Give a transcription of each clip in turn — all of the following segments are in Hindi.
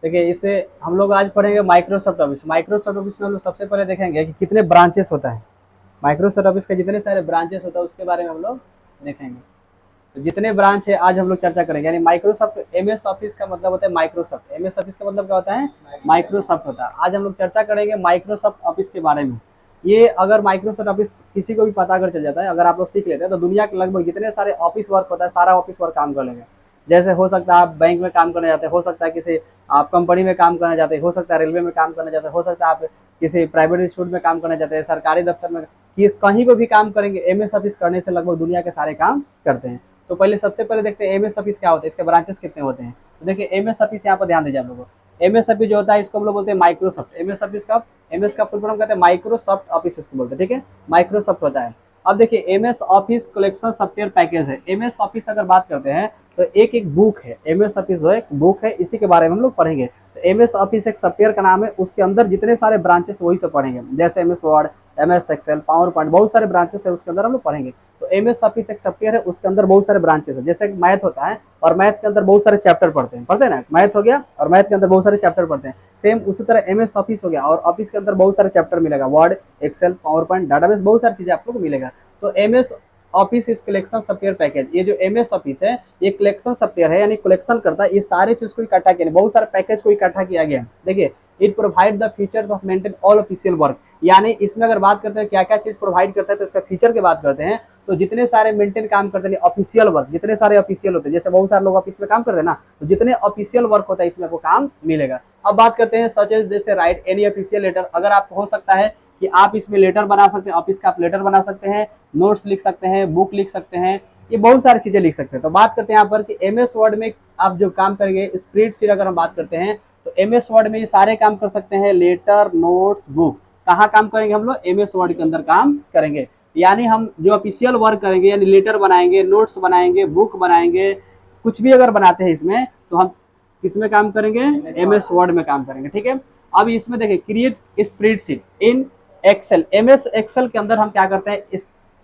देखिए इससे हम लोग आज पढ़ेंगे माइक्रोसॉफ्ट ऑफिस। माइक्रोसॉफ्ट ऑफिस में हम लोग सबसे पहले देखेंगे कि कितने ब्रांचेस होता है। माइक्रोसॉफ्ट ऑफिस के जितने सारे ब्रांचेस होता है उसके बारे में हम लोग देखेंगे। तो जितने ब्रांच है आज हम लोग चर्चा करेंगे। यानी माइक्रोसॉफ्ट एमएस ऑफिस का मतलब होता है माइक्रोसॉफ्ट। एमएस ऑफिस का मतलब क्या होता है? माइक्रोसॉफ्ट होता है। आज हम लोग चर्चा करेंगे माइक्रोसॉफ्ट ऑफिस के बारे में। ये अगर माइक्रोसॉफ्ट ऑफिस किसी को भी पता अगर चल जाता है, अगर आप लोग सीख लेते हैं, तो दुनिया के लगभग जितने सारे ऑफिस वर्क होता है सारा ऑफिस वर्क काम कर लेंगे। जैसे हो सकता है आप बैंक में काम करने जाते हैं, हो सकता है किसी आप कंपनी में काम करना चाहते हैं, हो सकता है रेलवे में काम करना चाहते हैं, हो सकता है आप किसी प्राइवेट इंस्टीट्यूट में काम करना चाहते हैं, सरकारी दफ्तर में, कि कहीं पर भी काम करेंगे एमएस ऑफिस करने से लगभग दुनिया के सारे काम करते हैं। तो पहले सबसे पहले देखते हैं एमएस ऑफिस क्या होता है, इसके ब्रांचेस कितने होते हैं। तो देखिए एमएस ऑफिस यहाँ पर ध्यान दीजिए आप लोगों को। एमएस ऑफिस जो होता है इसको हम लोग बोलते हैं माइक्रोसॉफ्ट। एमएस ऑफिस का एमएस का फुल फॉर्म कहते हैं माइक्रोसॉफ्ट ऑफिस इसको बोलते हैं, ठीक है, माइक्रोसॉफ्ट होता है। अब देखिए MS office collection software package है। एमएस ऑफिस अगर बात करते हैं तो एक एक बुक है। एमएस ऑफिस जो एक बुक है, इसी के बारे में हम लोग पढ़ेंगे। तो एमएस ऑफिस एक सॉफ्टवेयर का नाम है, उसके अंदर जितने सारे ब्रांचेस वही सब पढ़ेंगे। जैसे MS Word, MS Excel, PowerPoint, बहुत सारे ब्रांचेस है उसके अंदर हम लोग पढ़ेंगे। तो एमएस ऑफिस एक सॉफ्टवेयर है, उसके अंदर बहुत सारे ब्रांचेस है। जैसे मैथ होता है और मैथ के अंदर बहुत सारे चैप्टर पढ़ते हैं ना, मैथ हो गया और मैथ के अंदर बहुत सारे चैप्टर पढ़ते हैं। सेम उसी तरह एमएस ऑफिस हो गया और ऑफिस के अंदर बहुत सारे चैप्टर मिलेगा, Word, Excel, PowerPoint, database, बहुत सारी चीजें आप लोग को मिलेगा। तो एमएस ऑफिस इस कलेक्शन सॉफ्टवेयर पैकेज, ये जो एमएस ऑफिस है ये कलेक्शन सॉफ्टवेयर है, यानी कलेक्शन करता है ये सारे चीज को इकट्ठा किया, बहुत सारे पैकेज को इकट्ठा किया गया। देखिए it provide the features of maintain all official work, यानी इसमें अगर बात करते हैं क्या क्या चीज प्रोवाइड करता है तो इसका फीचर की बात करते हैं। तो जितने सारे मेंटेन काम करते हैं ऑफिशियल वर्क, जितने सारे ऑफिशियल होते हैं, जैसे बहुत सारे लोग ऑफिस में काम करते हैं ना, तो जितने ऑफिशियल वर्क होता है इसमें आपको काम मिलेगा। अब बात करते हैं सच एज जैसे राइट एनी ऑफिशियल लेटर, अगर आप हो सकता है कि आप इसमें लेटर बना सकते हैं, ऑफिस का आप लेटर बना सकते हैं, नोट्स लिख सकते हैं, बुक लिख सकते हैं, ये बहुत सारी चीजें लिख सकते हैं। तो बात करते हैं यहाँ पर कि एमएस वर्ड में आप जो काम करेंगे, स्प्रेडशीट अगर हम बात करते हैं तो एमएस वर्ड में ये सारे काम कर सकते हैं, लेटर, नोट्स, बुक। कहाँ काम करेंगे हम लोग? एमएस वर्ड के अंदर काम करेंगे। यानी हम जो ऑफिशियल वर्क करेंगे, यानी लेटर बनाएंगे, नोट्स बनाएंगे, बुक बनाएंगे, कुछ भी अगर बनाते हैं इसमें, तो हम किसमें काम करेंगे? एमएस वर्ड में काम करेंगे, ठीक है। अब इसमें देखिए create spreadsheet in Excel. MS Excel के अंदर हम क्या करते हैं?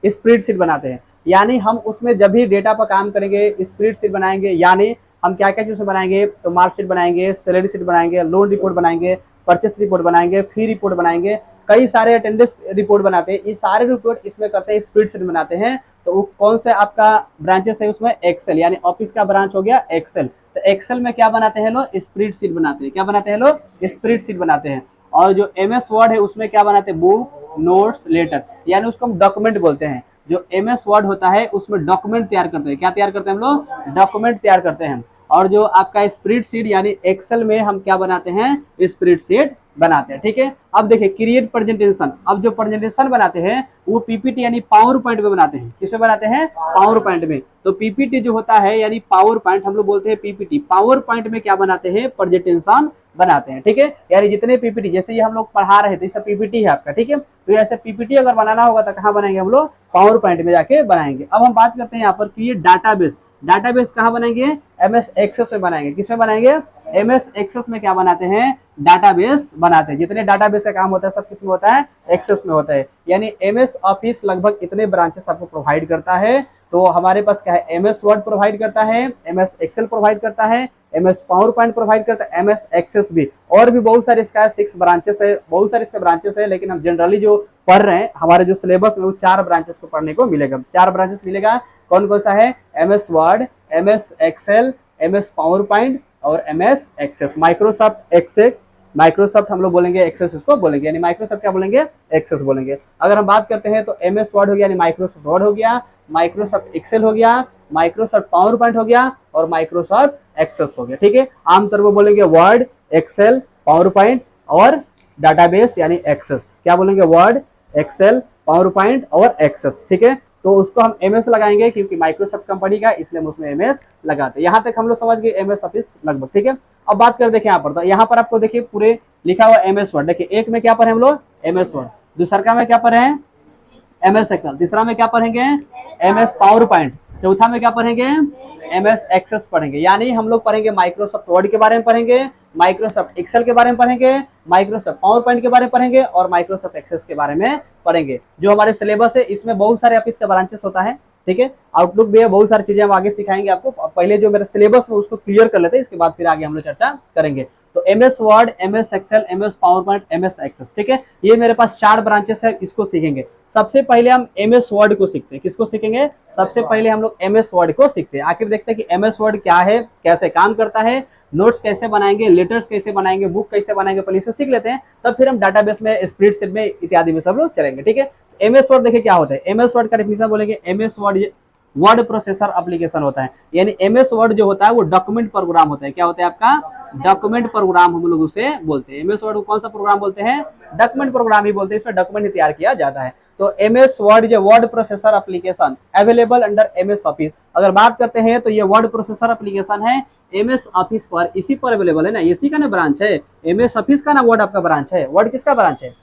स्प्रेडशीट बनाते हैं, यानी हम उसमें जब भी डेटा पर काम करेंगे स्प्रेडशीट बनाएंगे। यानी हम क्या क्या चीजें बनाएंगे? तो मार्कशीट बनाएंगे, सैलरी शीट बनाएंगे, लोन रिपोर्ट बनाएंगे, परचेस रिपोर्ट बनाएंगे, फी रिपोर्ट बनाएंगे, कई सारे अटेंडेंस रिपोर्ट बनाते हैं। ये सारे रिपोर्ट इसमें करते हैं, स्प्रेडशीट बनाते हैं। तो वो कौन सा आपका ब्रांचेस है उसमें? एक्सेल, यानी ऑफिस का ब्रांच हो गया एक्सेल। तो एक्सेल में क्या बनाते हैं लोग? स्प्रेडशीट बनाते हैं। क्या बनाते हैं लोग? स्प्रेडशीट बनाते हैं। और जो एमएस वर्ड है उसमें क्या बनाते हैं? बुक, नोट्स, लेटर, यानी उसको हम डॉक्यूमेंट बोलते हैं। जो एमएस वर्ड होता है उसमें डॉक्यूमेंट तैयार करते हैं। क्या तैयार करते हैं हम लोग? डॉक्यूमेंट तैयार करते हैं। और जो आपका स्प्रेडशीट यानी एक्सेल में हम क्या बनाते हैं? स्प्रेडशीट बनाते हैं, ठीक है। अब देखिए क्रिएट प्रेजेंटेशन। अब जो प्रेजेंटेशन बनाते हैं वो पीपीटी यानी पावर पॉइंट में बनाते हैं। किसमें बनाते हैं? पावर पॉइंट में। तो पीपीटी जो होता है यानी पावर पॉइंट, हम लोग बोलते हैं पीपीटी। पावर पॉइंट में क्या बनाते हैं? प्रेजेंटेशन बनाते हैं, ठीक है। यानी जितने पीपीटी, जैसे ये हम लोग पढ़ा रहे थे, ये सब पीपीटी है आपका, ठीक है। तो ऐसे पीपीटी अगर बनाना होगा तो कहाँ बनाएंगे हम लोग? पावर पॉइंट में जाके बनाएंगे। अब हम बात करते हैं यहाँ पर क्रिएट डाटाबेस। डाटाबेस कहाँ बनाएंगे? एमएस एक्सेस में बनाएंगे। किसमें बनाएंगे? एमएस एक्सेस में क्या बनाते हैं? डाटाबेस बनाते हैं। जितने डाटाबेस का काम होता है सब किसमें होता है? एक्सेस में होता है। यानी एमएस ऑफिस लगभग इतने ब्रांचेस आपको प्रोवाइड करता है। तो हमारे पास क्या है? एमएस वर्ड प्रोवाइड करता है, एमएस एक्सेल प्रोवाइड करता है, एमएस पावर पॉइंट प्रोवाइड करता है, एमएस एक्सेस भी, और भी बहुत सारे इसका 6 ब्रांचेस है, बहुत सारे इसके ब्रांचेस है। लेकिन हम जनरली जो पढ़ रहे हैं हमारे जो सिलेबस में वो 4 ब्रांचेस को पढ़ने को मिलेगा। 4 ब्रांचेस मिलेगा। कौन कौन सा है? MS Word, MS Excel, MS PowerPoint और MS Access. Microsoft Excel, Microsoft हम लोग बोलेंगे, एक्सेस इसको बोलेंगे, यानी माइक्रोसॉफ्ट क्या बोलेंगे? एक्सेस बोलेंगे। अगर हम बात करते हैं तो एमएस वर्ड हो गया यानी माइक्रोसॉफ्ट वर्ड हो गया, माइक्रोसॉफ्ट एक्सेल हो गया, माइक्रोसॉफ्ट पावर पॉइंट हो गया और माइक्रोसॉफ्ट एक्सेस हो गया, ठीक है। आमतौर पर बोलेंगे वर्ड, एक्सेल, पावर पॉइंट और डाटाबेस यानी एक्सेस। क्या बोलेंगे? वर्ड, एक्सेल, पावर पॉइंट और एक्सेस, ठीक है। तो उसको हम एमएस लगाएंगे क्योंकि माइक्रोसॉफ्ट कंपनी का, इसलिए हम उसमें एमएस लगाते हैं। यहाँ तक हम लोग समझ गए एमएस ऑफिस लगभग, ठीक है। अब बात कर देखिए यहाँ पर, तो यहाँ पर आपको देखिए पूरे लिखा हुआ एमएस वर्ड। देखिए एक में क्या पढ़े हम लोग? MS Word. दूसरा में क्या पढ़े हैं? MS Excel. तीसरा में क्या पढ़ेंगे? MS PowerPoint. चौथा में क्या पढ़ेंगे? एमएस एक्सेस पढ़ेंगे। यानी हम लोग पढ़ेंगे माइक्रोसॉफ्ट वर्ड के बारे में पढ़ेंगे, माइक्रोसॉफ्ट एक्सेल के बारे में पढ़ेंगे, माइक्रोसॉफ्ट पावर पॉइंट के बारे में पढ़ेंगे और माइक्रोसॉफ्ट एक्सेस के बारे में पढ़ेंगे। जो हमारे सिलेबस है इसमें बहुत सारे ऑफिस का ब्रांचेस होता है, ठीक है। आउटलुक भी है, बहुत सारी चीजें हम आगे सिखाएंगे आपको। पहले जो मेरा सिलेबस है उसको क्लियर कर लेते हैं, इसके बाद फिर आगे हम लोग चर्चा करेंगे। तो MS word, MS Excel, MS PowerPoint, MS Access, ठीक है, ये मेरे पास 4 ब्रांचेस है, इसको सीखेंगे। सबसे पहले हम MS वर्ड को सीखते हैं। किसको सीखेंगे? सबसे पहले हम लोग MS वर्ड को सीखते हैं। आखिर देखते हैं कि MS वर्ड क्या है, कैसे काम करता है, नोट्स कैसे बनाएंगे, लेटर्स कैसे बनाएंगे, बुक कैसे बनाएंगे, पहले इसे सीख लेते हैं, तब फिर हम डाटाबेस में, स्प्रेडशीट में इत्यादि में सब लोग चलेंगे, ठीक है। MS वर्ड देखिए क्या होता है। MS वर्ड का डेफिनेशन बोलेंगे, MS word word processor application होता है। यानी MS वर्ड जो होता है वो डॉक्यूमेंट प्रोग्राम होता है। क्या होता है आपका? डॉक्यूमेंट प्रोग्राम हम लोग उसे बोलते हैं। MS वर्ड को कौन सा प्रोग्राम बोलते हैं? डॉक्यूमेंट प्रोग्राम ही बोलते हैं। इसमें डॉक्यूमेंट ही तैयार किया जाता है। तो MS वर्ड जो word processor application available under MS office. अगर बात करते हैं तो ये वर्ड प्रोसेसर एप्लीकेशन है MS ऑफिस पर, इसी पर अवेलेबल है ना, इसी का ना ब्रांच है। MS ऑफिस का ना वर्ड आपका ब्रांच है। वर्ड किसका ब्रांच है?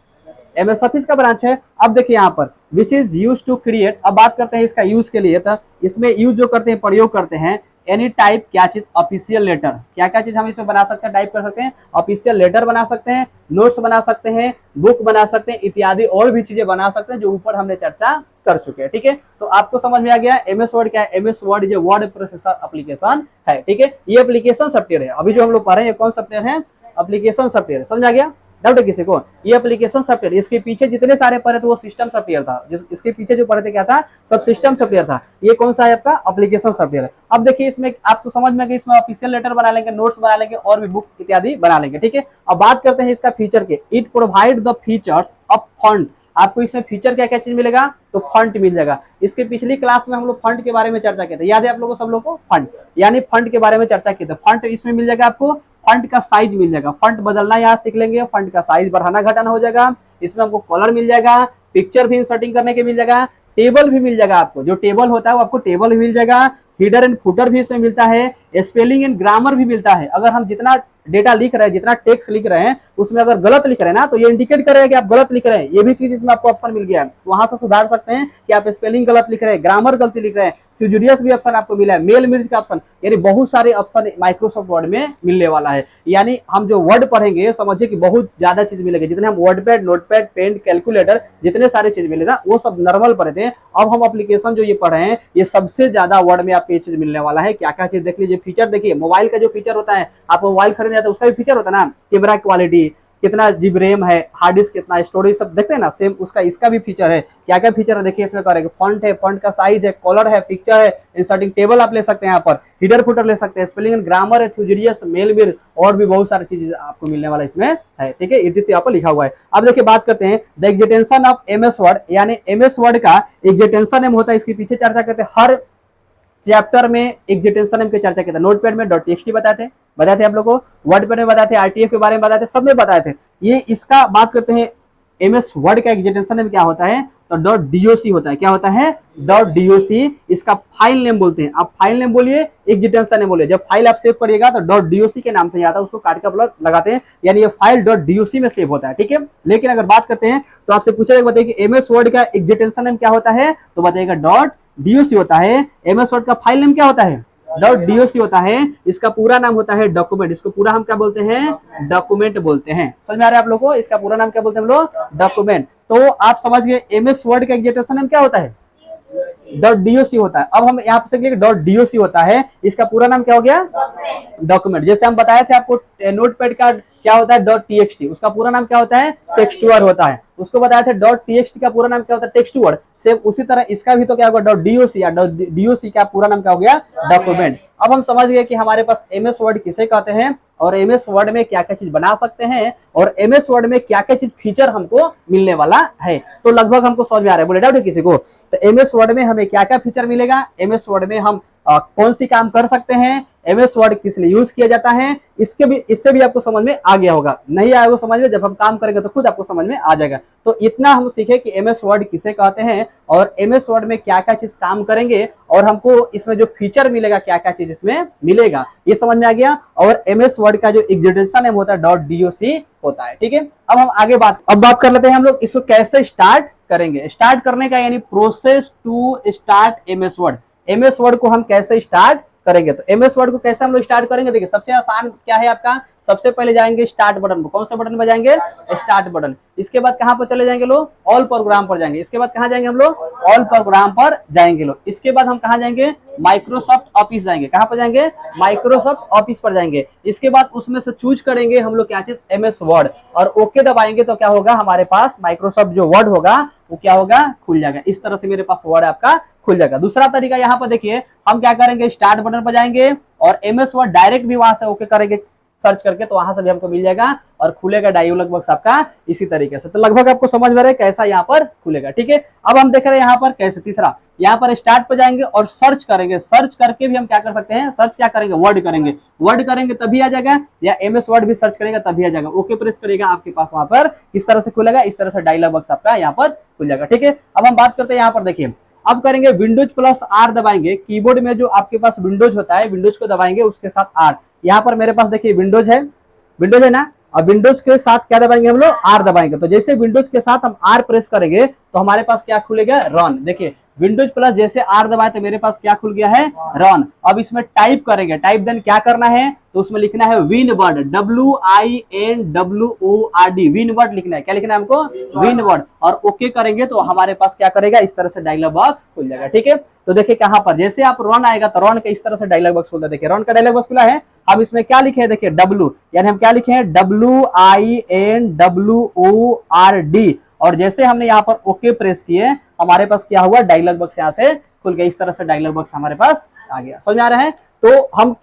MS ऑफिस का ब्रांच है। अब देखिए यहाँ पर which is use to create, अब बात करते हैं इसका यूज के लिए। तो इसमें यूज जो करते हैं, प्रयोग करते हैं, एनी टाइप, क्या चीज? Official letter. क्या क्या चीज हम इसमें बना सकते हैं, टाइप कर सकते हैं? ऑफिशियल लेटर बना सकते हैं, नोट्स बना सकते हैं, बुक बना सकते हैं, इत्यादि और भी चीजें बना सकते हैं जो ऊपर हमने चर्चा कर चुके हैं, ठीक है। तो आपको समझ में आ गया MS वर्ड क्या है। MS वर्ड जो वर्ड प्रोसेसर एप्लीकेशन है, ठीक है। ये एप्लीकेशन सॉफ्टवेयर है। अभी जो हम लोग पढ़ रहे हैं ये कौन सॉफ्टवेयर है? Application software. समझ आ गया? डाउट है किसी को? ये एप्लीकेशन सॉफ्टवेयर, इसके पीछे जितने सारे पढ़े थे वो सिस्टम सॉफ्टवेयर था। इसके पीछे जो पढ़े थे क्या था? सब सिस्टम सॉफ्टवेयर था। ये कौन सा है आपका? Application software. अब देखिए इसमें आपको समझ में कि इसमें ऑफिशियल लेटर बना लेंगे, नोट्स बना लेंगे और भी बुक इत्यादि बना लेंगे, ठीक है। अब बात करते हैं इसका फीचर के। It provide the features of font. आपको इसमें फीचर क्या क्या चीज मिलेगा? तो फॉन्ट मिल जाएगा। इसके पिछली क्लास में हम लोग फॉन्ट के बारे में चर्चा किए थे, याद है आप लोगों को, सब लोगों को? फॉन्ट यानी फॉन्ट के बारे में चर्चा किए थे। फॉन्ट इसमें मिल जाएगा आपको, फॉन्ट का साइज मिल जाएगा, फॉन्ट बदलना यहाँ सीख लेंगे, फॉन्ट का साइज बढ़ाना घटाना हो जाएगा। इसमें हमको कलर मिल जाएगा, पिक्चर भी इंसर्टिंग करने के मिल जाएगा, टेबल भी मिल जाएगा आपको, जो टेबल होता है वो आपको टेबल भी मिल जाएगा, हीडर एंड फुटर भी इसमें मिलता है, स्पेलिंग एंड ग्रामर भी मिलता है। अगर हम जितना डेटा लिख रहे हैं, जितना टेक्स्ट लिख रहे हैं, उसमें अगर गलत लिख रहे हैं ना, तो ये इंडिकेट करेगा कि आप गलत लिख रहे हैं। ये भी चीज इसमें आपको ऑप्शन मिल गया है, वहां से सुधार सकते हैं कि आप स्पेलिंग गलत लिख रहे हैं, ग्रामर गलती लिख रहे हैं। फ्यूजरियस भी ऑप्शन आपको मिला है, मेल मिर्ज का ऑप्शन, यानी बहुत सारे ऑप्शन माइक्रोसॉफ्ट वर्ड में मिलने वाला है। यानी हम जो वर्ड पढ़ेंगे समझिए कि बहुत ज्यादा चीज मिलेगी। जितने हम वर्डपैड, नोटपैड, पेन, कैलकुलेटर, जितने सारे चीज मिलेगा वो सब नॉर्मल पढ़े थे। अब हम एप्लीकेशन जो ये पढ़ रहे हैं, ये सबसे ज्यादा वर्ड में आपको ये चीज मिलने वाला है। क्या क्या चीज देख लीजिए। फीचर देखिए, मोबाइल का जो फीचर होता है, आप मोबाइल खरीदने जाते हैं उसका भी फीचर होता है ना, कैमरा क्वालिटी, कितना जीबी रैम है, हार्ड डिस्क कितना, स्टोरेज, सब देखते हैं ना, सेम उसका इसका भी फीचर है। क्या क्या फीचर है देखिए इसमें करेंगे। फॉन्ट है, फॉन्ट का साइज है, कलर है, पिक्चर है, इंसर्टिंग टेबल आप ले सकते हैं, यहाँ पर हीडर फुटर ले सकते हैं, स्पेलिंग एंड ग्रामर है, फ्यूजरियस, मेल मिर और भी बहुत सारी चीजें आपको मिलने वाला इसमें है, ठीक है। ETC यहाँ पर लिखा हुआ है। अब देखिए बात करते हैं the extension of MS word, यानी MS वर्ड का एक्सटेंशन नेम होता है। इसके पीछे चर्चा करते हैं, हर चैप्टर में एक्सटेंशन नेम की चर्चा की था। नोटपैड में .txt बताए थे आप लोगों को, वर्डपैड में बताए थे, RTF के बारे में बताए थे, सब में बताए थे। ये इसका बात करते हैं MS वर्ड का एक्सटेंशन नेम क्या होता है, तो .doc होता है। क्या होता है? .doc। इसका फाइल नेम बोलते हैं। आप फाइल नेम बोलिए, एक्सटेंशन नेम बोलिए। जब फाइल आप सेव करिएगा तो .doc के नाम से आता है, उसको काट का ब्लॉक लगाते हैं, यानी ये फाइल .doc में सेव होता है, ठीक है। लेकिन अगर बात करते हैं तो आपसे पूछा जाएगा, बताइए कि MS वर्ड का एक्सटेंशन नेम क्या होता है, तो बताइएगा .doc होता है। MS वर्ड का फाइल नेम क्या होता है? .doc होता है। इसका पूरा नाम होता है डॉक्यूमेंट। इसको पूरा हम क्या बोलते हैं? डॉक्यूमेंट बोलते हैं। समझ में आ रहा है आप लोगों को? इसका पूरा नाम क्या बोलते हैं हम लोग? डॉक्यूमेंट। तो आप समझ गए MS वर्ड का एक्सटेंशन नेम क्या होता है? .doc होता है। अब हम यहाँ पे से .doc होता है, इसका पूरा नाम क्या हो गया? डॉक्यूमेंट। जैसे हम बताए थे आपको नोटपैड का क्या होता है? .txt, उसका पूरा नाम क्या होता है? टेक्स्टवर्ड होता है। उसको बताया था .txt का पूरा नाम क्या होता है? टेक्स्टवर्ड। सेम उसी तरह इसका भी तो क्या होगा? .doc, या .doc का पूरा नाम क्या हो गया? डॉक्यूमेंट। अब हम समझ गए कि हमारे पास MS वर्ड किसे कहते हैं और MS वर्ड में क्या क्या चीज बना सकते हैं और MS वर्ड में क्या क्या चीज फीचर हमको मिलने वाला है। तो लगभग हमको समझ में आ रहा है, बोले डाउट है किसी को? तो MS वर्ड में हमें क्या क्या फीचर मिलेगा, MS वर्ड में हम कौन सी काम कर सकते हैं, MS वर्ड किस लिए यूज किया जाता है, इससे भी आपको समझ में आ गया होगा। नहीं आएगा समझ में, जब हम काम करेंगे तो खुद आपको समझ में आ जाएगा। तो इतना हम सीखे कि MS वर्ड किसे कहते हैं और MS वर्ड में क्या क्या चीज काम करेंगे और हमको इसमें जो फीचर मिलेगा, क्या क्या चीज इसमें मिलेगा, ये समझ में आ गया। और MS वर्ड का जो एक्सटेंशन नेम होता है .doc होता है, ठीक है। अब हम आगे बात कर लेते हैं हम लोग इसको कैसे स्टार्ट करेंगे। स्टार्ट करने का यानी process to start MS word. MS word को हम कैसे स्टार्ट करेंगे, तो MS वर्ड को कैसे हम लोग स्टार्ट करेंगे। देखिए सबसे आसान क्या है आपका, सबसे पहले जाएंगे स्टार्ट बटन पर। कौन सा बटन पर जाएंगे? Start button. इसके बाद कहां पर चले जाएंगे लोग? ऑल प्रोग्राम पर जाएंगे। इसके बाद कहां जाएंगे हम लोग? ऑल प्रोग्राम पर जाएंगे लोग। इसके बाद हम कहां जाएंगे? माइक्रोसॉफ्ट ऑफिस जाएंगे। कहां पर जाएंगे? माइक्रोसॉफ्ट ऑफिस पर जाएंगे। इसके बाद उसमें से चूज करेंगे हम लोग क्या चीज? MS वर्ड, और ओके दबाएंगे तो क्या होगा? हमारे पास माइक्रोसॉफ्ट जो वर्ड होगा वो क्या होगा? खुल जाएगा। इस तरह से मेरे पास वर्ड आपका खुल जाएगा। दूसरा तरीका यहाँ पर देखिए, हम क्या करेंगे? स्टार्ट बटन पर जाएंगे और MS वर्ड डायरेक्ट भी वहां से ओके करेंगे सर्च करके, तो वहां से भी हमको मिल जाएगा और खुलेगा डायलॉग बॉक्स आपका इसी तरीके से। तो लगभग आपको समझ में आ रहा है कैसा यहाँ पर खुलेगा, ठीक है। अब हम देख रहे हैं यहाँ पर कैसे। तीसरा, यहाँ पर स्टार्ट पर जाएंगे और सर्च करेंगे। सर्च करके भी हम क्या कर सकते हैं? सर्च क्या करेंगे? वर्ड करेंगे। वर्ड करेंगे तभी आ जाएगा, या MS वर्ड भी सर्च करेगा तभी आ जाएगा। ओके प्रेस करेगा, आपके पास वहां पर किस तरह से खुलेगा? इस तरह से डायलॉग बॉक्स आपका यहाँ पर खुल जाएगा, ठीक है। अब हम बात करते हैं यहाँ पर, देखिए अब करेंगे विंडोज प्लस R दबाएंगे। कीबोर्ड में जो आपके पास विंडोज होता है, विंडोज को दबाएंगे, उसके साथ R। यहाँ पर मेरे पास देखिए विंडोज है, विंडोज है ना, और विंडोज के साथ क्या दबाएंगे हम लोग? R दबाएंगे। तो जैसे विंडोज के साथ हम R प्रेस करेंगे तो हमारे पास क्या खुलेगा? रन। देखिए विंडोज प्लस जैसे R दबाए तो मेरे पास क्या खुल गया है? रन। अब इसमें टाइप करेंगे। टाइप देन क्या करना है? तो उसमें लिखना है win word, WINWORD, win word लिखना है। क्या लिखना है हमको? Win word. और ओके करेंगे तो हमारे पास क्या करेगा? इस तरह से डायलॉग बॉक्स खुल जाएगा, ठीक है। तो देखिए कहां पर जैसे आप रन आएगा तो रन के इस तरह से डायलॉग बॉक्स खुलता है। देखिए रन का डायलॉग बॉक्स खुला है। हम इसमें क्या लिखे हैं? देखिए W, यानी हम क्या लिखे हैं? WINWORD। और जैसे हमने यहाँ पर ओके प्रेस किए, हमारे पास क्या हुआ? डायलॉग बॉक्स यहाँ से खुल गया। इस तरह से डायलॉग बॉक्स हमारे पास आ गया। समझ आ रहा है? तो हम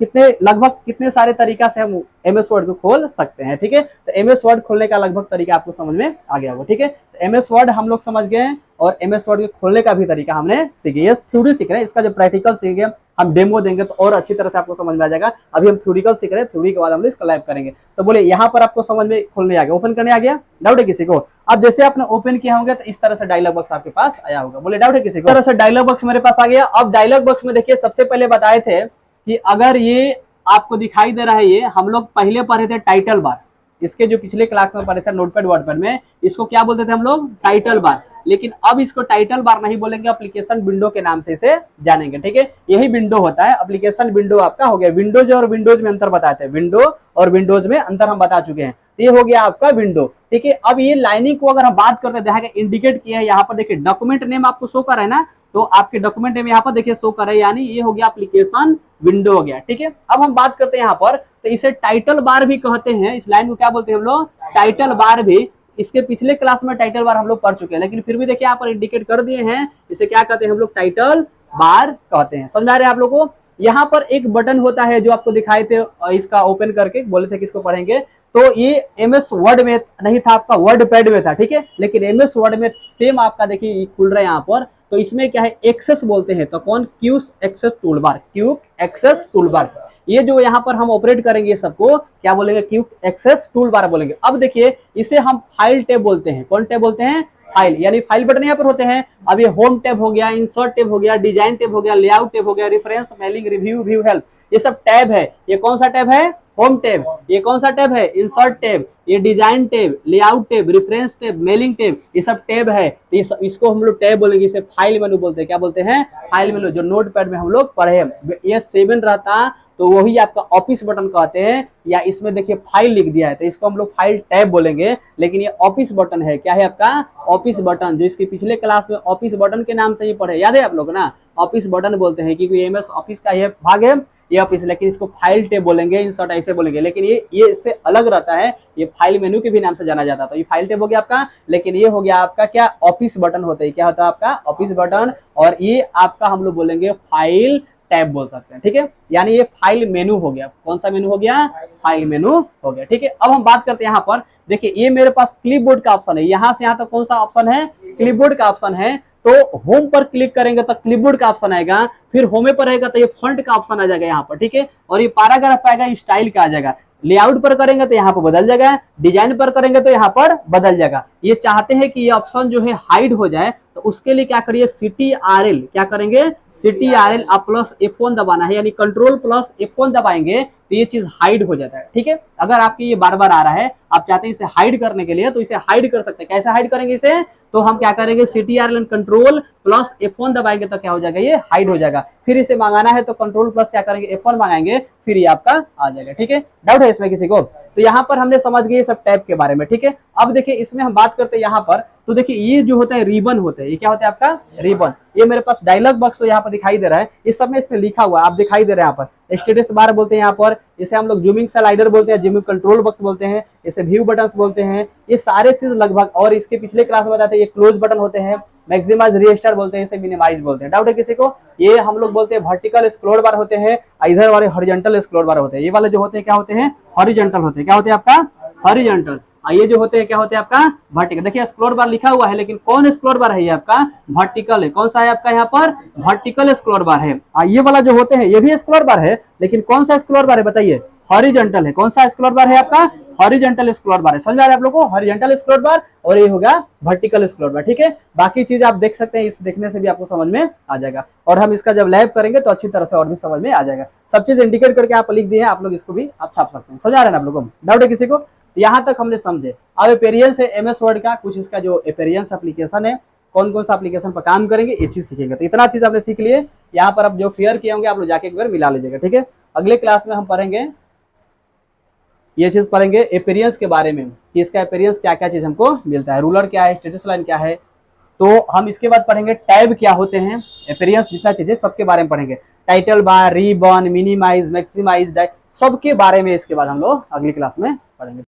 लगभग कितने सारे तरीका से हम MS वर्ड को खोल सकते हैं, ठीक है। तो MS वर्ड खोलने का लगभग तरीका आपको समझ में आ गया होगा, ठीक है। तो MS वर्ड हम लोग समझ गए और MS वर्ड को खोलने का भी तरीका हमने सीखे। ये थ्योरी सीख रहे हैं, इसका जो प्रैक्टिकल सीखे हम डेमो देंगे तो और अच्छी तरह से आपको समझ में आ जाएगा। अभी हम थ्योरिकल सीख रहे हैं, थ्योरी के बाद हम लोग इसको लाइव करेंगे। तो बोले यहाँ पर आपको समझ में खोलने आ गया, ओपन करने आ गया? डाउट है किसी को? अब जैसे आपने ओपन किया होगा तो इस तरह से डायलॉग बॉक्स आपके पास आया होगा। बोले डाउट है किसी को? इस तरह से डायलॉग बॉक्स मेरे पास आ गया। अब डायलॉग बॉक्स में देखिए सबसे पहले बताए थे कि अगर ये आपको दिखाई दे रहा है, ये हम लोग पहले पढ़े थे टाइटल बार। इसके जो पिछले क्लास में पढ़े थे नोटपैड वर्डपैड में, इसको क्या बोलते थे हम लोग? Title bar. लेकिन अब इसको टाइटल बार नहीं बोलेंगे, एप्लीकेशन विंडो के नाम से इसे जानेंगे, ठीक है। यही विंडो होता है, एप्लीकेशन विंडो आपका हो गया। विंडोज और विंडोज में अंतर बताए थे, विंडो और विंडोज में अंतर हम बता चुके हैं। तो ये हो गया आपका विंडो, ठीक है। अब ये लाइनिंग को अगर हम बात करते हैं, इंडिकेट किया है यहाँ पर, देखिए डॉक्यूमेंट नेम आपको शो कर रहा है ना, तो आपके डॉक्यूमेंट नेम यहाँ पर देखिए शो कर रहा है, यानी ये हो गया एप्लीकेशन विंडो हो गया, ठीक है। अब हम बात करते हैं यहाँ पर, तो इसे टाइटल बार भी कहते हैं। इस लाइन को क्या बोलते हैं हम लोग? टाइटल बार भी। इसके पिछले क्लास में टाइटल बार हम लोग पढ़ चुके हैं, लेकिन फिर भी देखिए यहाँ पर इंडिकेट कर दिए हैं, इसे क्या कहते हैं हम लोग? टाइटल बार कहते हैं। समझ आ रहे हैं आप लोगों को? यहाँ पर एक बटन होता है जो आपको दिखाए थे, इसका ओपन करके बोले थे किसको पढ़ेंगे, तो ये MS वर्ड में नहीं था, आपका वर्ड पैड में था, ठीक है। लेकिन MS वर्ड में सेम आपका देखिए खुल रहा है यहाँ पर। तो इसमें क्या है? एक्सेस बोलते हैं। तो कौन? Quick access toolbar, quick access toolbar. ये जो यहाँ पर हम ऑपरेट करेंगे सबको क्या बोलेंगे? क्यूक एक्सेस टूल बार बोलेंगे। अब देखिए इसे हम फाइल टैब बोलते हैं। कौन टैब बोलते हैं? फाइल, यानी फाइल बटन यहाँ पर होते हैं। अब ये होम टैब हो गया, इंसर्ट टैब हो गया, डिजाइन टैब हो गया, लेआउट टैब हो गया, reference, mailing, review, view, help, ये सब टैब है। ये कौन सा टैब है? Home tab. ये कौन सा टैब है? Insert tab. ये design tab, layout tab, reference tab, mailing tab, ये सब टैब है। इसको हम लोग टैब बोलेंगे। इसे फाइल मेनू बोलते हैं। क्या बोलते हैं? फाइल मेनू, जो नोटपैड में हम लोग पढ़े हैं। ये 7 रहता तो वही आपका ऑफिस बटन कहते हैं, या इसमें देखिए फाइल लिख दिया है तो इसको हम लोग फाइल टैब बोलेंगे। लेकिन ये ऑफिस बटन है। क्या है आपका? ऑफिस बटन, जो इसके पिछले क्लास में ऑफिस बटन के नाम से ही पढ़े, याद है आप लोग ना? ऑफिस बटन बोलते हैं क्योंकि MS ऑफिस का ये भाग है, ये ऑफिस। लेकिन इसको फाइल टैब बोलेंगे, इंसर्ट ऐसे बोलेंगे। लेकिन ये इससे अलग रहता है, ये फाइल मेनू के भी नाम से जाना जाता है। तो ये फाइल टैब हो गया आपका, लेकिन ये हो गया आपका क्या? ऑफिस बटन होता है। क्या होता है आपका? Office button. और ये आपका हम लोग बोलेंगे फाइल टैब बोल सकते हैं, ठीक है। यानी ये फाइल मेनू हो गया। कौन सा मेनू हो गया? फाइल मेनू हो गया, ठीक है। अब हम बात करते हैं यहाँ पर, देखिए ये मेरे पास क्लिपबोर्ड का ऑप्शन है। यहाँ से यहाँ तक कौन सा ऑप्शन है? क्लिपबोर्ड का ऑप्शन है। तो होम पर क्लिक करेंगे तो क्लिपबोर्ड का ऑप्शन आएगा, फिर होम पर रहेगा तो ये फॉन्ट का ऑप्शन आ जाएगा यहाँ पर, ठीक है। और ये पैराग्राफ आएगा, स्टाइल का आ जाएगा। लेआउट पर करेंगे तो यहाँ पर बदल जाएगा, डिजाइन पर करेंगे तो यहाँ पर बदल जाएगा। ये चाहते हैं कि ये ऑप्शन जो है हाइड हो जाए, तो उसके लिए क्या करिए? CTRL, क्या करेंगे? CTRL प्लस F1 दबाना है, यानी कंट्रोल प्लस F1 दबाएंगे तो ये चीज हाइड हो जाता है, ठीक है। अगर आपकी ये बार बार आ रहा है, आप चाहते हैं इसे हाइड करने के लिए, तो इसे हाइड कर सकते हैं। कैसे हाइड करेंगे इसे? तो हम क्या करेंगे? CTRL कंट्रोल प्लस F1 दबाएंगे तो क्या हो जाएगा? ये हाइड हो जाएगा। फिर इसे मंगाना है तो कंट्रोल प्लस क्या करेंगे? F1 मंगाएंगे, फिर ये आपका आ जाएगा, ठीक है। डाउट है इसमें किसी को? तो यहाँ पर हमने समझ गए सब टैब के बारे में, ठीक है। अब देखिए इसमें हम बात करते हैं यहाँ पर, तो देखिए ये जो होता है रिबन होते हैं, ये क्या होता है आपका रिबन। ये मेरे पास डायलॉग बॉक्स तो यहाँ पर दिखाई दे रहा है, इस सब में इसमें लिखा हुआ आप दिखाई दे रहा है यहाँ पर स्टेटस बार बोलते हैं, यहाँ पर इसे हम लोग जूमिंग स्लाइडर बोलते हैं, जूमिंग कंट्रोल बॉक्स बोलते हैं, इसे व्यू बटन्स बोलते हैं, ये सारे चीज लगभग। और इसके पिछले क्लास में बताते हैं ये क्लोज बटन होते हैं, मैक्सिमाइज रीस्टार्ट बोलते हैं, इसे मिनिमाइज बोलते हैं। डाउट है किसी को? ये हम लोग बोलते हैं वर्टिकल स्क्रॉल बार होते हैं, इधर वाले हॉरिजॉन्टल स्क्रॉल बार होते हैं। ये वाले जो होते हैं क्या होते हैं हॉरिजॉन्टल होते हैं, क्या होते हैं आपका हॉरिजॉन्टल। ये जो होते हैं क्या होते हैं आपका वर्टिकल। देखिए स्क्रॉल बार लिखा हुआ है, लेकिन कौन स्क्रॉल बार है? ये आपका वर्टिकल है। कौन सा है आपका यहाँ पर वर्टिकल स्क्रॉल बार है। ये वाला जो होते हैं ये भी स्क्रॉल बार है, लेकिन कौन सा स्क्रॉल बार है बताइए? हॉरिजॉन्टल है। कौन सा स्क्रॉल बार है आपका? हॉरिजॉन्टल स्क्रॉल बार है। समझ में आ रहा है आप लोगों को? हॉरिजॉन्टल स्क्रॉल बार और ये होगा वर्टिकल स्क्रॉल बार, ठीक है। बाकी चीज आप देख सकते हैं, इस देखने से भी आपको समझ में आ जाएगा, और हम इसका जब लैब करेंगे तो अच्छी तरह से और भी समझ में आ जाएगा। सब चीज इंडिकेट करके आप लिख दिए हैं, आप लोग इसको भी आप छाप सकते हैं। समझ आ रहा है ना आप लोगों को? डाउट है किसी को? यहाँ तक हमने समझे। अब एपेरियंस है एमएस वर्ड का, कुछ इसका जो एपेरियंस एप्लीकेशन है, कौन कौन सा एप्लीकेशन पर काम करेंगे ये चीज सीखेंगे। तो इतना चीज आपने सीख लिए, यहाँ पर अब जो फेयर किए होंगे आप लोग जाके एक बार मिला लीजिएगा, ठीक है। अगले क्लास में हम पढ़ेंगे ये चीज पढ़ेंगे एपेरियंस के बारे में, कि इसका एपेरियंस क्या क्या चीज हमको मिलता है, रूलर क्या है, स्टेटस लाइन क्या है। तो हम इसके बाद पढ़ेंगे टैब क्या होते हैं, एपेरियंस जितना चीजें सबके बारे में पढ़ेंगे, title bar, ribbon, minimise, maximise, सबके बारे में इसके बाद हम लोग अगली क्लास में पढ़ेंगे।